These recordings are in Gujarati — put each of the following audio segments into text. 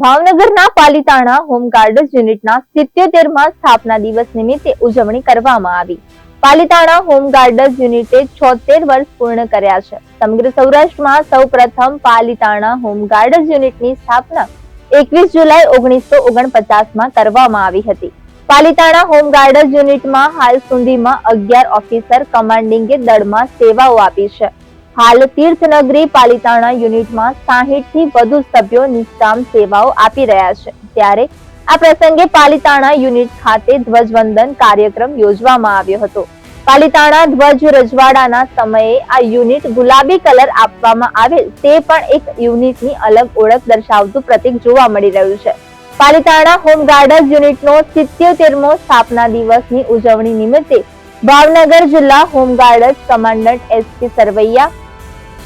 ભાવનગરના પાલિતાણા હોમગાર્ડ્સ યુનિટના 77મા સ્થાપના દિવસ નિમિત્તે ઉજવણી કરવામાં આવી। પાલિતાણા હોમગાર્ડ્સ યુનિટે 76 વર્ષ પૂર્ણ કર્યા છે। સમગ્ર સૌરાષ્ટ્રમાં સૌપ્રથમ પાલિતાણા હોમગાર્ડ્સ યુનિટની સ્થાપના 21 જુલાઈ 1949માં કરવામાં આવી હતી। પાલિતાણા હોમગાર્ડ્સ યુનિટમાં હાલ સુધીમાં 11 ઓફિસર કમાન્ડિંગે દળમાં સેવાઓ આપી છે। હાલ તીર્થનગરી પાલિતાણા યુનિટમાં 60 થી વધુ સભ્યો નિષ્કામ સેવાઓ આપી રહ્યા છે। ત્યારે આ પ્રસંગે પાલિતાણા યુનિટ ખાતે ધ્વજવંદન કાર્યક્રમ યોજવામાં આવ્યો હતો। પાલિતાણા ધ્વજ રજવાડાના સમયે આ યુનિટ ગુલાબી કલર આપવામાં આવેલ તે પણ એક યુનિટની અલગ ઓળખ દર્શાવતું પ્રતીક જોવા મળી રહ્યું છે। પાલિતાણા હોમગાર્ડ્સ યુનિટનો 77મો સ્થાપના દિવસની ઉજવણી નિમિત્તે ભાવનગર જિલ્લા home guards commandant SP Sarvaiya,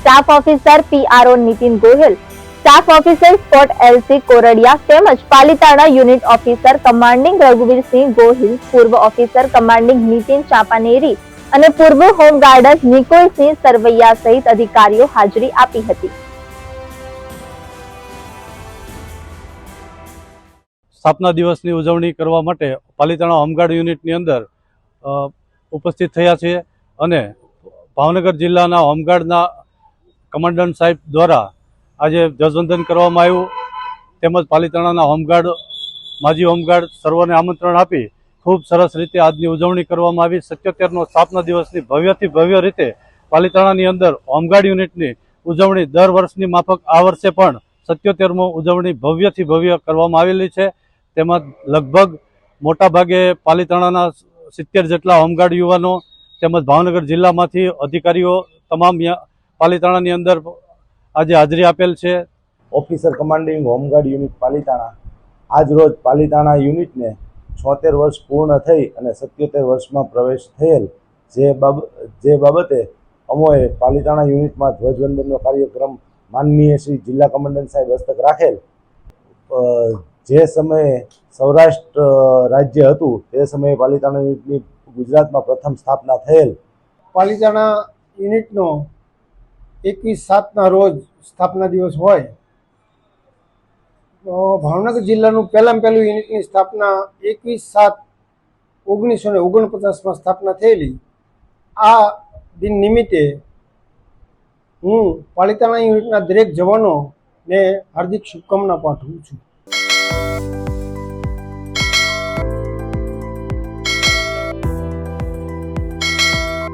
staff officer PRO Nitin Gohil, staff officer spot LC Koradiya તેમજ Palitana unit officer commanding Raghuvirsinh Gohil, પૂર્વ ઓફિસર કમાન્ડિંગ નીતિન ચાપાનેરી અને પૂર્વ હોમગાર્ડ્સ નિકોલસિંહ સરવૈયા સહિત અધિકારીઓ હાજરી આપી હતી। સ્થાપના દિવસની ઉજવણી કરવા માટે પાલિતાણા હોમગાર્ડ યુનિટની અંદર ઉપસ્થિત થયા છે અને ભાવનગર જિલ્લાના હોમગાર્ડના કમાન્ડન્ટ સાહેબ દ્વારા આજે ધ્વજવંદન કરવામાં આવ્યું। તેમજ પાલિતાણાના હોમગાર્ડ, માજી હોમગાર્ડ સર્વને આમંત્રણ આપી ખૂબ સરસ રીતે આજની ઉજવણી કરવામાં આવી। 77મો સ્થાપના દિવસની ભવ્યથી ભવ્ય રીતે પાલિતાણાની અંદર હોમગાર્ડ યુનિટની ઉજવણી દર વર્ષની માફક આ વર્ષે પણ 77મો ઉજવણી ભવ્યથી ભવ્ય કરવામાં આવેલી છે। તેમાં લગભગ મોટા ભાગે પાલિતાણાના 70 જેટલા હોમગાર્ડ યુવાનો તેમજ ભાવનગર જિલ્લામાંથી અધિકારીઓ તમામ પાલિતાણાની અંદર આજે હાજરી આપેલ છે। Officer commanding home guard unit Palitana આજ રોજ પાલિતાણા યુનિટને 76 વર્ષ પૂર્ણ થઈ અને 77 વર્ષમાં પ્રવેશ થયેલ જે બાબતે અમોએ પાલિતાણા યુનિટમાં ધ્વજવંદનનો કાર્યક્રમ માનનીય શ્રી જિલ્લા કમાન્ડન્ટ સાહેબ હસ્તક રાખેલ। જે સમયે સૌરાષ્ટ્ર રાજ્ય હતું તે સમયે પાલિતાણા યુનિટની ગુજરાતમાં પ્રથમ સ્થાપના થયેલ। પાલિતાણા યુનિટનો 21/7ના રોજ સ્થાપના દિવસ હોય તો ભાવનગર જિલ્લાનું પહેલું યુનિટની સ્થાપના 21/7/1949માં સ્થાપના થયેલી। આ દિન નિમિત્તે હું પાલિતાણા યુનિટના દરેક જવાનોને હાર્દિક શુભકામના પાઠવું છું।